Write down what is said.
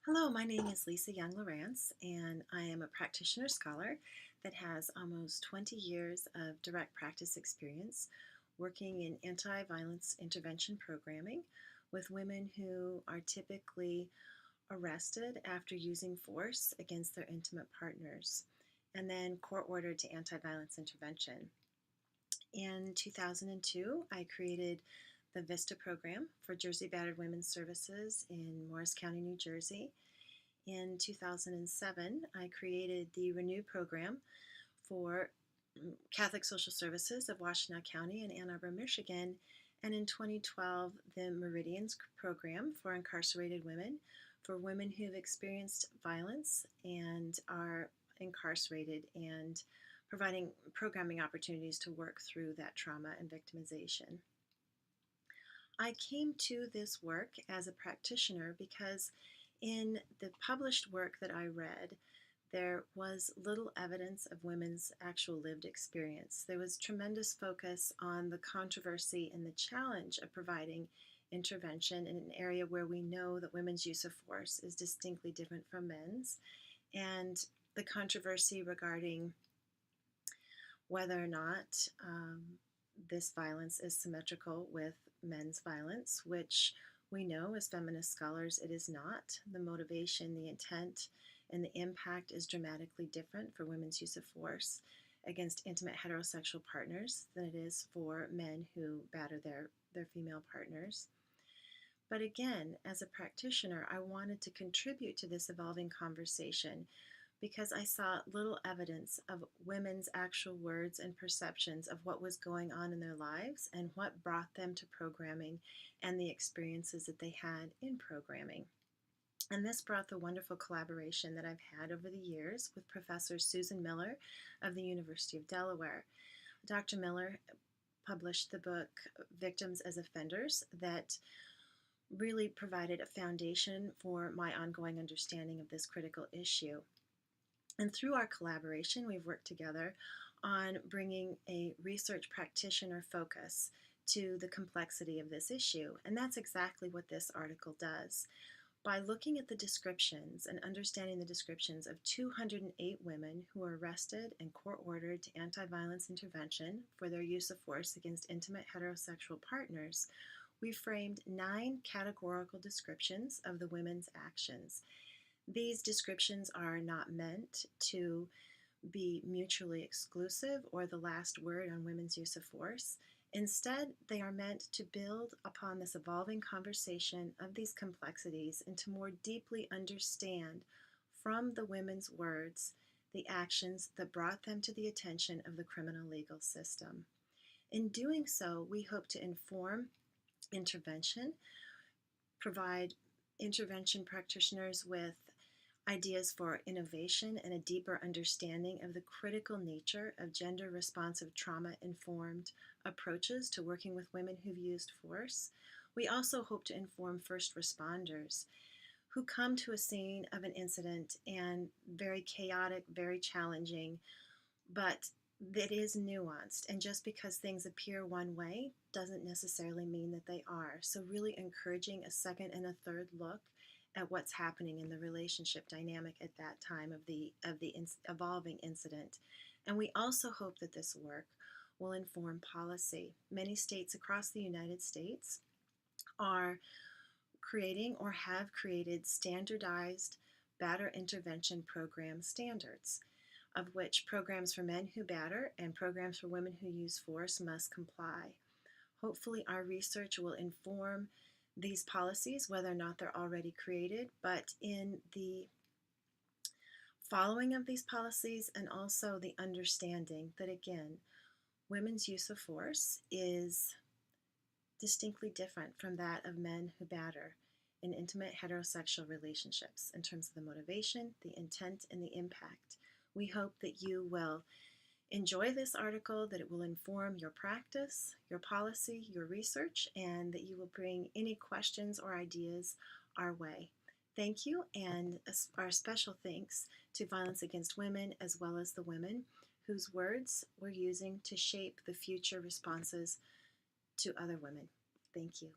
Hello, my name is Lisa Young Larance, and I am a practitioner scholar that has almost 20 years of direct practice experience working in anti-violence intervention programming with women who are typically arrested after using force against their intimate partners and then court-ordered to anti-violence intervention. In 2002, I created the VISTA program for Jersey Battered Women's Services in Morris County, New Jersey. In 2007, I created the Renew program for Catholic Social Services of Washtenaw County in Ann Arbor, Michigan. And in 2012, the Meridians program for incarcerated women, for women who've experienced violence and are incarcerated, and providing programming opportunities to work through that trauma and victimization. I came to this work as a practitioner because in the published work that I read, there was little evidence of women's actual lived experience. There was tremendous focus on the controversy and the challenge of providing intervention in an area where we know that women's use of force is distinctly different from men's, and the controversy regarding whether or not this violence is symmetrical with men's violence, which we know as feminist scholars it is not. The motivation, the intent, and the impact is dramatically different for women's use of force against intimate heterosexual partners than it is for men who batter their female partners. But again, as a practitioner, I wanted to contribute to this evolving conversation because I saw little evidence of women's actual words and perceptions of what was going on in their lives and what brought them to programming and the experiences that they had in programming. And this brought the wonderful collaboration that I've had over the years with Professor Susan Miller of the University of Delaware. Dr. Miller published the book Victims as Offenders that really provided a foundation for my ongoing understanding of this critical issue. And through our collaboration, we've worked together on bringing a research practitioner focus to the complexity of this issue. And that's exactly what this article does. By looking at the descriptions and understanding the descriptions of 208 women who were arrested and court-ordered to anti-violence intervention for their use of force against intimate heterosexual partners, we framed 9 categorical descriptions of the women's actions. These descriptions are not meant to be mutually exclusive or the last word on women's use of force. Instead, they are meant to build upon this evolving conversation of these complexities and to more deeply understand from the women's words the actions that brought them to the attention of the criminal legal system. In doing so, we hope to inform intervention, provide intervention practitioners with ideas for innovation and a deeper understanding of the critical nature of gender-responsive trauma-informed approaches to working with women who've used force. We also hope to inform first responders who come to a scene of an incident and very chaotic, very challenging, but that is nuanced. And just because things appear one way doesn't necessarily mean that they are. So really encouraging a second and a third look at what's happening in the relationship dynamic at that time of the evolving incident. And we also hope that this work will inform policy. Many states across the United States are creating or have created standardized batter intervention program standards, of which programs for men who batter and programs for women who use force must comply. Hopefully our research will inform these policies, whether or not they're already created, but in the following of these policies and also the understanding that, again, women's use of force is distinctly different from that of men who batter in intimate heterosexual relationships in terms of the motivation, the intent, and the impact. We hope that you will enjoy this article, that it will inform your practice, your policy, your research, and that you will bring any questions or ideas our way. Thank you, and our special thanks to Violence Against Women as well as the women whose words we're using to shape the future responses to other women. Thank you.